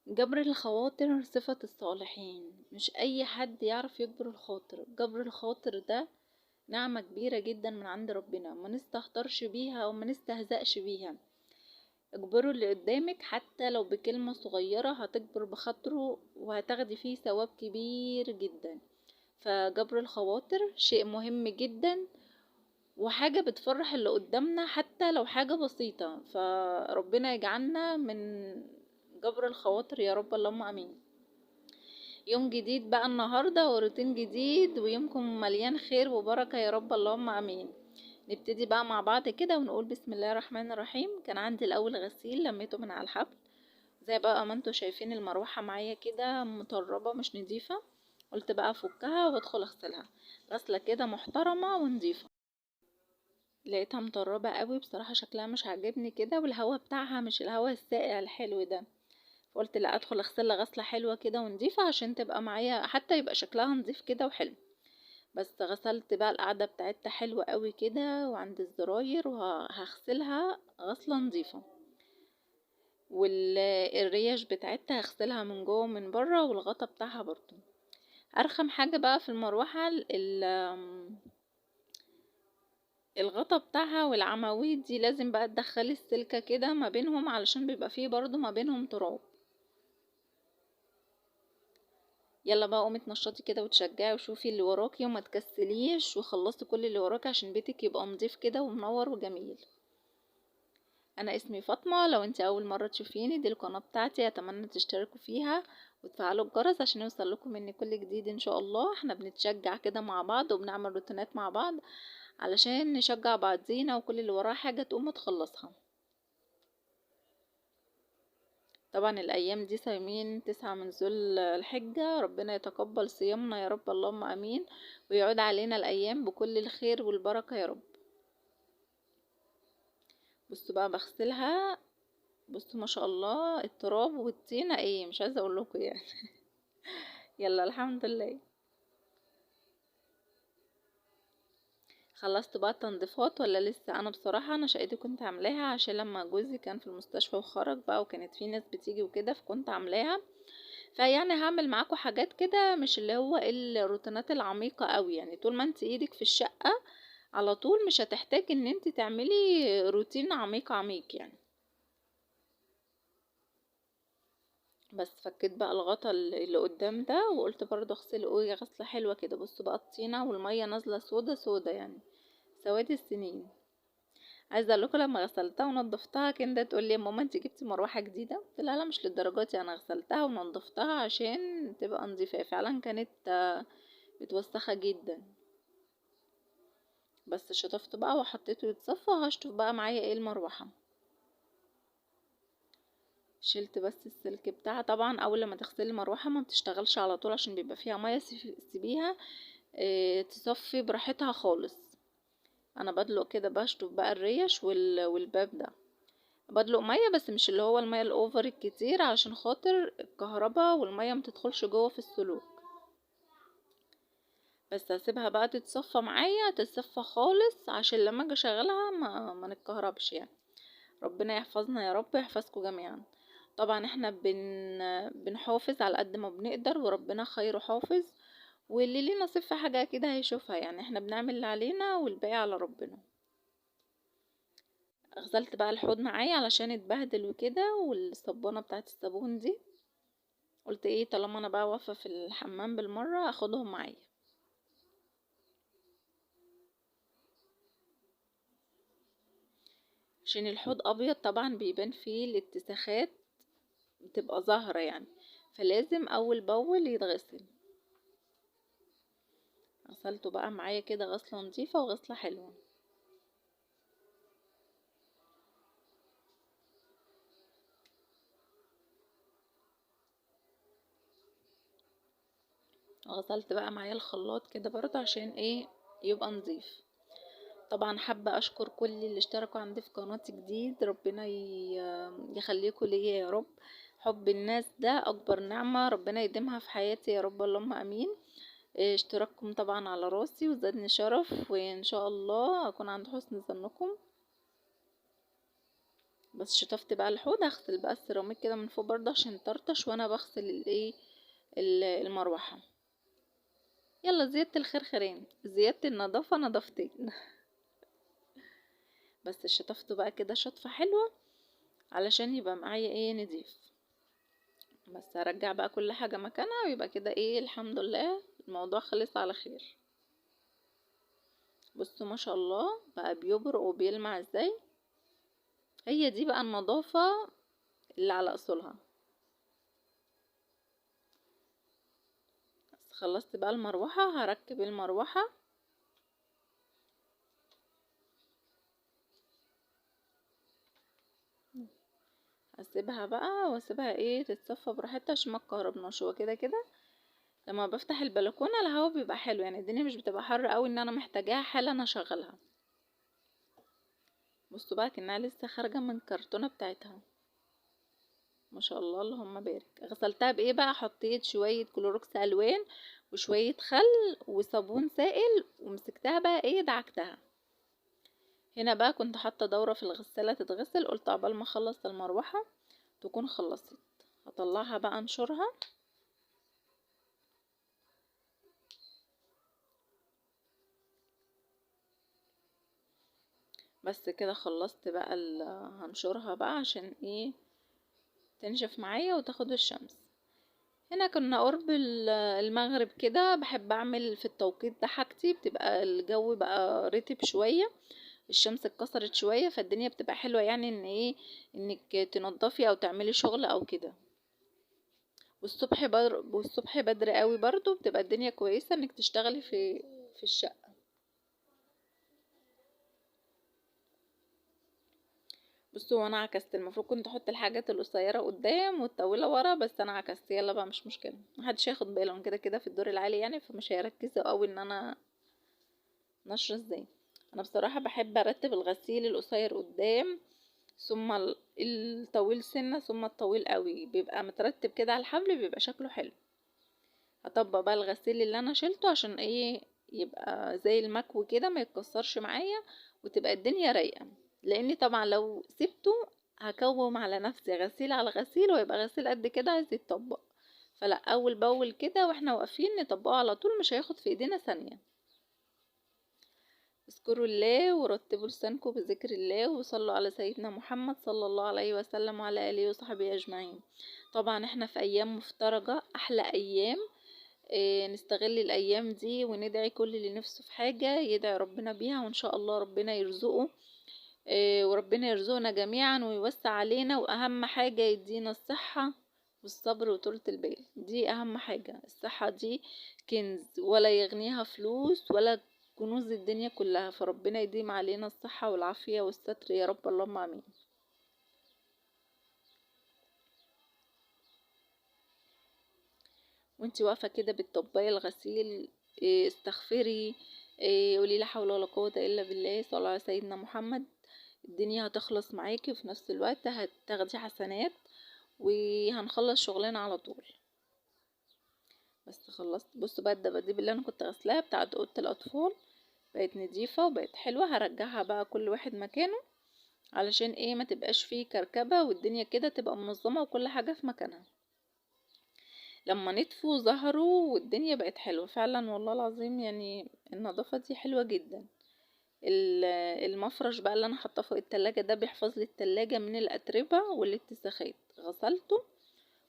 جبر الخواطر صفة الصالحين، مش أي حد يعرف يجبر الخاطر. جبر الخاطر ده نعمة كبيرة جدا من عند ربنا، ما نستهترش بيها وما نستهزأش بيها. اجبروا اللي قدامك حتى لو بكلمة صغيرة، هتجبر بخاطره وهتاخدي فيه ثواب كبير جدا. فجبر الخواطر شيء مهم جدا، وحاجة بتفرح اللي قدامنا حتى لو حاجة بسيطة. فربنا يجعلنا من جبر الخواطر يا رب، اللهم امين. يوم جديد بقى النهاردة وروتين جديد، ويومكم مليان خير وبركة يا رب، اللهم امين. نبتدي بقى مع بعض كده ونقول بسم الله الرحمن الرحيم. كان عندي الاول غسيل لميته من على الحبل، زي بقى ما انتوا شايفين المروحة معايا كده مطربة مش نضيفة. قلت بقى افكها وادخل اغسلها غسلة كده محترمة ونضيفة. لقيتها مطربة قوي بصراحة، شكلها مش عاجبني كده، والهوا بتاعها مش الهوا الساقع الحلو ده. فقلت لا، ادخل اغسلها غسلة حلوة كده ونضيفة عشان تبقى معايا، حتى يبقى شكلها نضيف كده وحلو. بس غسلت بقى القعدة بتاعتها حلوة قوي كده وعند الزراير، وهغسلها غسلة نضيفة. والريش بتاعتها هغسلها من جوه ومن بره، والغطا بتاعها برضو. ارخم حاجة بقى في المروحة الغطا بتاعها والعواميد دي، لازم بقى تدخلي السلكة كده ما بينهم علشان بيبقى فيه برضو ما بينهم تراب. يلا بقى قومي اتنشطي كده وتشجعي وشوفي اللي وراكي وما تكسليش، وخلصي كل اللي وراكي عشان بيتك يبقى نظيف كده ومنور وجميل. انا اسمي فاطمة، لو انت اول مرة تشوفيني دي القناة بتاعتي، اتمنى تشتركوا فيها وتفعلوا الجرس عشان يوصل لكم مني كل جديد ان شاء الله. احنا بنتشجع كده مع بعض وبنعمل روتينات مع بعض علشان نشجع بعضينا، وكل اللي وراه حاجة تقوم تخلصها. طبعا الايام دي صايمين 9 من ذو الحجة، ربنا يتقبل صيامنا يا رب، اللهم امين. ويعود علينا الايام بكل الخير والبركة يا رب. بصوا بقى بغسلها، بصوا ما شاء الله التراب والطينة ايه، مش عايزة اقول لكم يعني. يلا الحمد لله. خلصت بقى التنظيفات ولا لسه؟ انا بصراحة انا شقتي كنت عاملاها عشان لما جوزي كان في المستشفى وخرج بقى، وكانت في ناس بتيجي وكده، فكنت عاملاها. فيعني هعمل معاكم حاجات كده، مش اللي هو الروتينات العميقة قوي يعني. طول ما انت ايدك في الشقة على طول مش هتحتاج ان انت تعملي روتين عميق عميق يعني. بس فكيت بقى الغطا اللي قدام ده، وقلت برضه اغسله غسلة حلوة كده. بصوا بقى الطينة والمية نازلة سودا سودا يعني، سواد السنين. عايزه اقول لكم لما غسلتها ونضفتها كندا تقول لي يا ماما انت جبتي مروحه جديده؟ قلت لها لا مش للدرجات، انا غسلتها ونضفتها عشان تبقى نظيفه. فعلا كانت متوسخه جدا. بس شطفت بقى وحطيته يتصفى. هشطف بقى معايا ايه المروحه. شلت بس السلك بتاعها. طبعا اول لما تغسلي المروحه ما بتشتغلش على طول عشان بيبقى فيها ميه، سيبيها تصفي براحتها خالص. انا بدلق كده بشطف بقى الريش والباب ده. بدلق ميه بس مش اللي هو الميه الاوفر الكتير، علشان خاطر الكهرباء والميه متدخلش جوه في السلوك. بس هسيبها بقى تتصفى معايا، تتصفى خالص عشان لما اجي اشغلها ما نتكهربش يعني. ربنا يحفظنا يا رب، يحفظكم جميعا. طبعا احنا بنحافظ على قد ما بنقدر، وربنا خير حافظ. واللي ليه نصيب في حاجه كده هيشوفها يعني. احنا بنعمل اللي علينا والباقي على ربنا. غسلت بقى الحوض معايا علشان اتبهدل وكده، والصبانه بتاعت الصابون دي قلت ايه طالما انا بقى واقفه في الحمام بالمره اخدهم معايا. عشان الحوض ابيض طبعا بيبان فيه الاتساخات، بتبقى ظاهره يعني، فلازم اول باول يتغسل. غسلته بقى معايا كده غسله نظيفه وغسله حلوه. غسلت بقى معايا الخلاط كده برضه عشان ايه يبقى نظيف. طبعا حابة اشكر كل اللي اشتركوا عندي في قناتي جديد، ربنا يخليكوا ليا يا رب. حب الناس ده اكبر نعمة، ربنا يديمها في حياتي يا رب، اللهم امين. اشتراككم طبعا على راسي وزادني شرف، وان شاء الله اكون عند حسن ظنكم. بس شطفت بقى الحوض، هغسل بقى السيراميك كده من فوق برضه عشان طرطش وانا بغسل الايه المروحة. يلا زيادة الخير خيرين، زيادة النظافة نظافتين. بس شطفته بقى كده شطفة حلوة علشان يبقى معايا ايه نضيف. بس هرجع بقى كل حاجة مكانها ويبقى كده ايه الحمد لله الموضوع خلص على خير. بصوا ما شاء الله بقى بيبرق وبيلمع ازاي. هي دي بقى النظافة اللي على اصولها. بس خلصت بقى المروحة، هركب المروحة. اسيبها بقى واسيبها ايه تتصفى براحتها عشان ما تكهربناش. هو كده كده لما بفتح البلكونه الهوا بيبقى حلو، يعني الدنيا مش بتبقى حر قوي ان انا محتاجاها حالا اشغلها. بصوا بقى كأنها لسه خارجه من الكرتونه بتاعتها. ما شاء الله اللهم بارك. غسلتها بايه بقى؟ حطيت شويه كلوروكس الوان وشويه خل وصابون سائل ومسكتها بقى ايه دعكتها. هنا بقى كنت حاطه دوره في الغساله تتغسل، قلت عقبال ما اخلص المروحه تكون خلصت. هطلعها بقى انشرها. بس كده خلصت بقى هنشرها بقى عشان ايه تنشف معايا وتاخد الشمس. هنا كنا قرب المغرب كده، بحب اعمل في التوقيت ده حاجتي، بتبقى الجو بقى رطب شوية، الشمس اتكسرت شوية، فالدنيا بتبقى حلوة يعني ان ايه انك تنضفي او تعملي شغل او كده. والصبح بدري قوي برضو بتبقى الدنيا كويسة انك تشتغلي في الشقة. بصوا وانا عكست، المفروض كنت احط الحاجات القصيره قدام والطويله ورا، بس انا عكست. يلا بقى مش مشكله، محدش هياخد باله من كده كده في الدور العالي يعني، فمش هيركزوا قوي ان انا نشر ازاي. انا بصراحه بحب ارتب الغسيل القصير قدام، ثم الطويل سنه، ثم الطويل قوي، بيبقى مترتب كده على الحبل بيبقى شكله حلو. هطبق بقى الغسيل اللي انا شلته عشان ايه يبقى زي المكوي كده ما يتكسرش معايا وتبقى الدنيا رايقه. لاني طبعا لو سبته هكوم على نفسي غسيل على غسيل ويبقى غسيل قد كده عايز يتطبق. فلا، اول باول كده واحنا واقفين نطبقه على طول، مش هياخد في ايدينا ثانيه. اذكروا الله ورتبوا لسانكم بذكر الله وصلوا على سيدنا محمد صلى الله عليه وسلم وعلى اله وصحبه اجمعين. طبعا احنا في ايام مفترجه، احلى ايام. نستغل الأيام دي وندعي كل اللي نفسه في حاجة يدعي ربنا بيها، وإن شاء الله ربنا يرزقه. وربنا يرزقنا جميعا ويوسع علينا، وأهم حاجة يدينا الصحة والصبر وطولة البال. دي أهم حاجة، الصحة دي كنز ولا يغنيها فلوس ولا كنوز الدنيا كلها، فربنا يديم علينا الصحة والعافية والستر يا رب، اللهم آمين. وانتي واقفة كده بتطبقي الغسيل، استغفري، قولي لا حول ولا قوة الا بالله، صلى على سيدنا محمد. الدنيا هتخلص معاكي وفي نفس الوقت هتاخدي حسنات وهنخلص شغلنا على طول. بس خلصت. بصوا بقى الدباديب اللي انا كنت غسلاها بتاعت اوضه الاطفال بقت نضيفة وبقت حلوة. هرجعها بقى كل واحد مكانه علشان ايه ما تبقاش فيه كركبة، والدنيا كده تبقى منظمة وكل حاجة في مكانها. لما نطفوا ظهروا والدنيا بقت حلوة فعلا والله العظيم، يعني النظافة دي حلوة جدا. المفرش بقى اللي انا حاطاه فوق التلاجة ده بيحفظ لي التلاجة من الاتربة والاتساخات، غسلته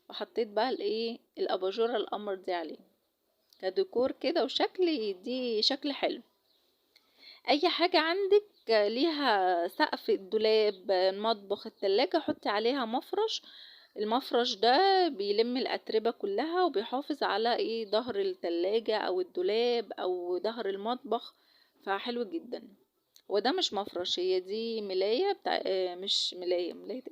وحطيت بقى الايه الاباجورة القمر دي عليه كديكور كده وشكل يدي شكل حلو. اي حاجة عندك ليها سقف، الدولاب، المطبخ، التلاجة، حطي عليها مفرش. المفرش ده بيلم الأتربة كلها وبيحافظ على ايه ظهر التلاجة او الدولاب او ظهر المطبخ، فحلو جدا. وده مش مفرش، هي دي ملاية بتاع مش ملاية، ملاية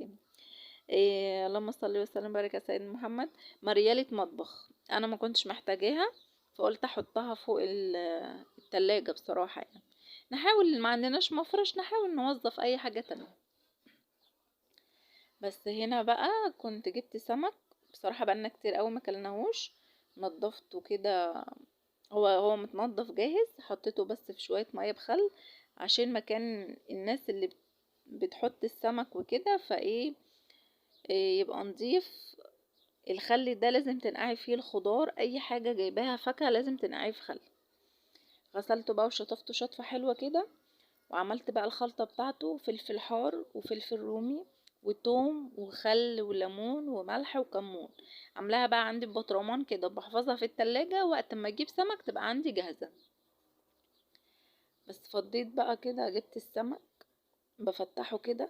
ايه، اللهم صل وسلم وبارك على سيدنا محمد. مريالة مطبخ انا ما كنتش محتاجاها فقلت احطها فوق التلاجة بصراحة يعني. نحاول ما عندناش مفرش نحاول نوظف اي حاجة تانية. بس هنا بقى كنت جبت سمك، بصراحة بقالنا كتير قوي ما كلناهوش. نضفته كده، هو متنضف جاهز، حطيته بس في شوية مية بخل عشان مكان الناس اللي بتحط السمك وكده فايه يبقى نضيف. الخل ده لازم تنقعي فيه الخضار، اي حاجة جايباها فاكهة لازم تنقعي في خل. غسلته بقى وشطفته شطفة حلوة كده، وعملت بقى الخلطة بتاعته: فلفل حار وفلفل رومي وتوم وخل وليمون وملح وكمون. عاملاها بقى عندي ببطرمان كده، بحفظها في التلاجة وقت ما اجيب سمك تبقى عندي جاهزة. بس فضيت بقى كده، جبت السمك بفتحه كده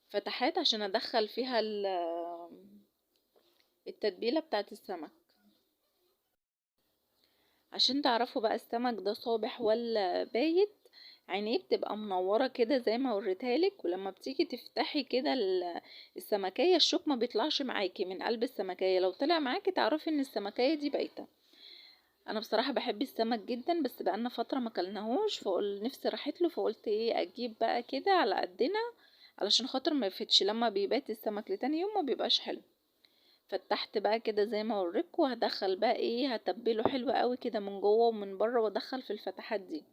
فتحات عشان ادخل فيها التتبيلة بتاعت السمك، عشان تعرفوا بقى السمك ده صابح ولا بايت. عينيه بتبقى منورة كده زي ما وريتهالك، ولما بتيجي تفتحي كده السمكية، الشوك ما بيطلعش معاكي من قلب السمكية، لو طلع معاكي تعرفي ان السمكية دي بايتة. انا بصراحة بحب السمك جدا، بس بقالنا فترة ما كلناهوش، فقول نفسي راحت له، فقلت ايه اجيب بقى كده على قدنا علشان خاطر ما يفتش، لما بيبات السمك لتاني يوم ما بيبقاش حلو. فتحت بقى كده زي ما اوريكم، وهدخل بقى ايه، هتبله حلو قوي كده من جوه ومن بره، وادخل في الفتحات دي.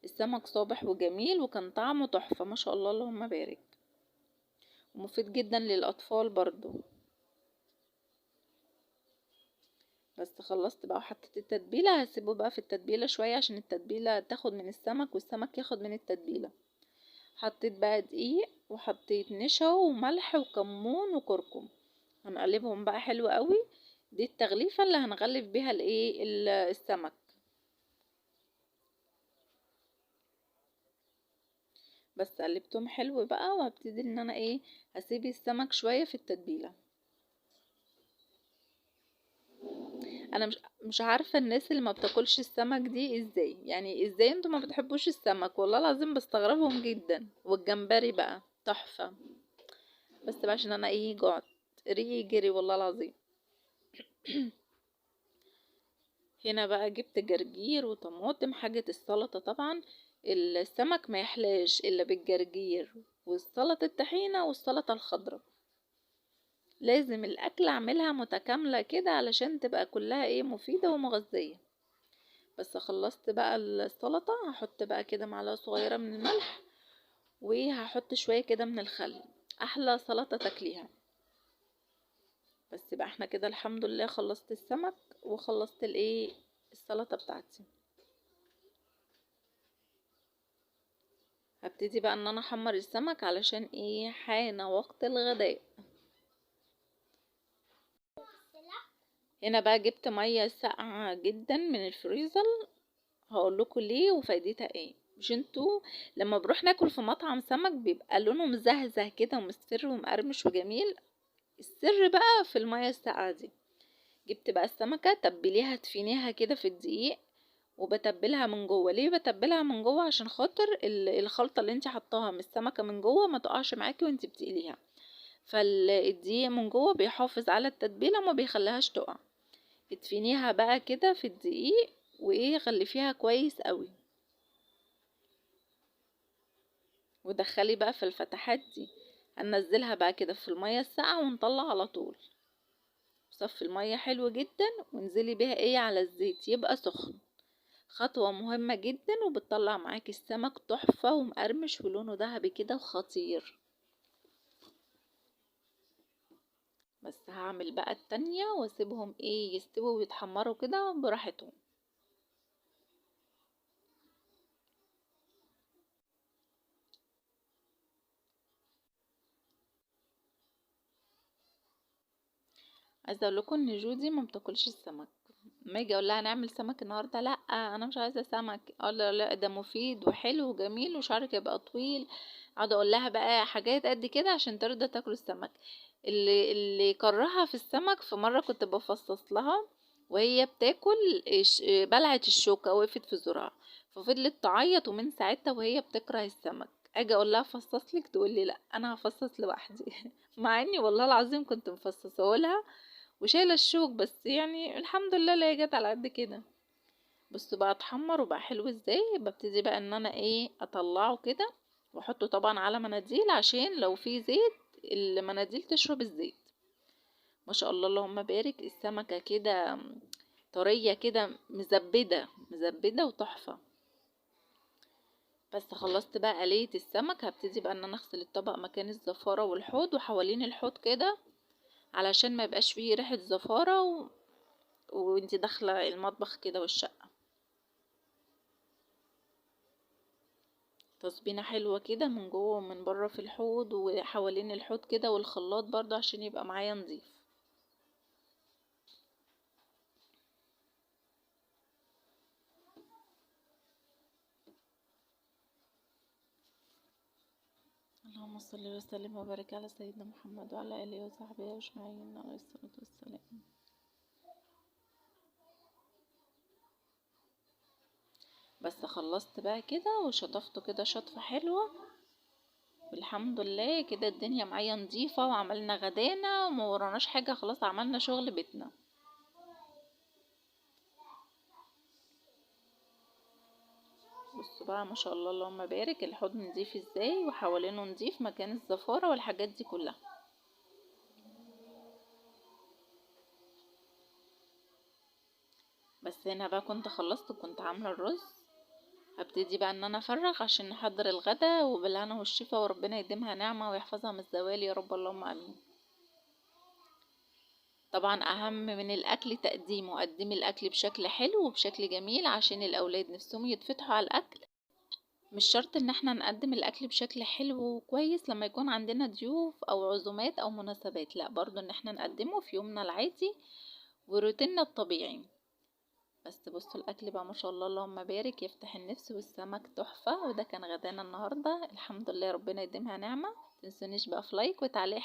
السمك صابح وجميل، وكان طعمه تحفة ما شاء الله اللهم بارك، ومفيد جدا للاطفال برضو. بس خلصت بقى وحطيت التتبيله، هسيبه بقى في التتبيله شويه عشان التتبيله تاخد من السمك والسمك ياخد من التتبيله. حطيت بقى دقيق وحطيت نشا وملح وكمون وكركم، هنقلبهم بقى حلو قوي. دي التغليفه اللي هنغلف بيها الايه السمك. بس قلبتهم حلو بقى، وهبتدي ان انا ايه، هسيب السمك شويه في التتبيله. انا مش عارفه الناس اللي ما بتاكلش السمك دي ازاي، يعني ازاي انتوا ما بتحبوش السمك؟ والله العظيم بستغربهم جدا. والجمبري بقى تحفه. بس بقى عشان انا ايه جعت، ريقي جري والله العظيم. هنا بقى جبت جرجير وطماطم، حاجه السلطه طبعا. السمك ما يحلاش الا بالجرجير والسلطه الطحينه والسلطه الخضراء. لازم الاكل اعملها متكامله كده علشان تبقى كلها ايه مفيده ومغذيه. بس خلصت بقى السلطة، هحط بقى كده معلقة صغيرة من الملح، وهحط شوية كده من الخل. احلى سلطة تاكليها. بس بقى احنا كده الحمد لله خلصت السمك وخلصت الايه السلطة بتاعتي. هبتدي بقى ان انا احمر السمك علشان ايه حان وقت الغداء. هنا بقى جبت مية ساقعة جدا من الفريزر، هقول لكم ليه وفايدتها ايه. مش انتوا لما بروح ناكل في مطعم سمك بيبقى لونه مزهزه كده ومصفر ومقرمش وجميل؟ السر بقى في المية الساقعة دي. جبت بقى السمكة، تبليها تفينيها كده في الدقيق، وبتبلها من جوه. ليه بتبلها من جوه؟ عشان خاطر الخلطة اللي انت حطاها من السمكة من جوه ما تقعش معاكي وانت بتقليها. فالدقيق من جوه بيحافظ على التتبيلة وما بيخليهاش تقع. ادفنيها بقى كده في الدقيق، وايه غلفيها كويس قوي، ودخلي بقى في الفتحات دي. هننزلها بقى كده في المية الساقعة ونطلع على طول. صفي المية حلو جدا، وانزلي بيها ايه على الزيت يبقى سخن. خطوة مهمة جدا، وبتطلع معاكي السمك تحفة ومقرمش ولونه ذهبي كده وخطير. بس هعمل بقى التانية واسيبهم ايه يستووا ويتحمروا كده براحتهم. عايزه اقول لكم ان جودي ما بتاكلش السمك. ما اجي اقول لها نعمل سمك النهارده، لا انا مش عايزه سمك. اقول لها لا ده مفيد وحلو وجميل وشعرك يبقى طويل. اقعد اقول لها بقى حاجات قد كده عشان ترضى تاكل السمك. اللي كرهها في السمك، في مره كنت بفصص لها وهي بتاكل بلعت الشوكه وقفت في زورها، ففضلت تعيط، ومن ساعتها وهي بتكره السمك. اجي اقول لها فصص لك تقول لي لا انا هفصص لوحدي. مع اني والله العظيم كنت مفصصه لها وشايله الشوك، بس يعني الحمد لله اللي هي جت على قد كده. بصوا بقى اتحمر وبقى حلو ازاي. ببتدي بقى ان انا ايه اطلعه كده، واحطه طبعا على مناديل عشان لو في زيت المناديل تشرب الزيت. ما شاء الله اللهم بارك، السمكة كده طرية كده مزبدة مزبدة وتحفة. بس خلصت بقى قلية السمك، هبتدي بقى ان انا اغسل الطبق مكان الزفارة والحوض وحوالين الحوض كده، علشان ما يبقاش فيه ريحة زفارة وانتي داخلة المطبخ كده والشقة. تصبينة حلوة كده من جوه ومن بره في الحوض وحوالين الحوض كده، والخلاط برضه عشان يبقى معايا نظيف. اللهم صل وسلم وبارك على سيدنا محمد وعلى اله وصحبه اجمعين عليه الصلاة والسلام. بس خلصت بقى كده وشطفته كده شطفة حلوة، والحمد لله كده الدنيا معايا نظيفة، وعملنا غدانا وما وراناش حاجة، خلاص عملنا شغل بيتنا. بصوا بقى ما شاء الله اللهم بارك، الحوض نضيف ازاي وحوالينه نضيف مكان الزفارة والحاجات دي كلها. بس هنا بقى كنت خلصت، كنت عاملة الرز، هبتدي بقى ان انا افرغ عشان نحضر الغدا، وبالهنا والشفا، وربنا يديمها نعمة ويحفظها من الزوال يا رب، اللهم امين. طبعا اهم من الاكل تقديمه، قدمي الاكل بشكل حلو وبشكل جميل عشان الاولاد نفسهم يتفتحوا على الاكل. مش شرط ان احنا نقدم الاكل بشكل حلو وكويس لما يكون عندنا ضيوف او عزومات او مناسبات، لا، برضو ان احنا نقدمه في يومنا العادي وروتيننا الطبيعي. بس بصوا الاكل بقى ما شاء الله اللهم بارك، يفتح النفس، والسمك تحفة. وده كان غدانا النهاردة، الحمد لله، ربنا يديمها نعمة. متنسونيش بقى في لايك وتعليق.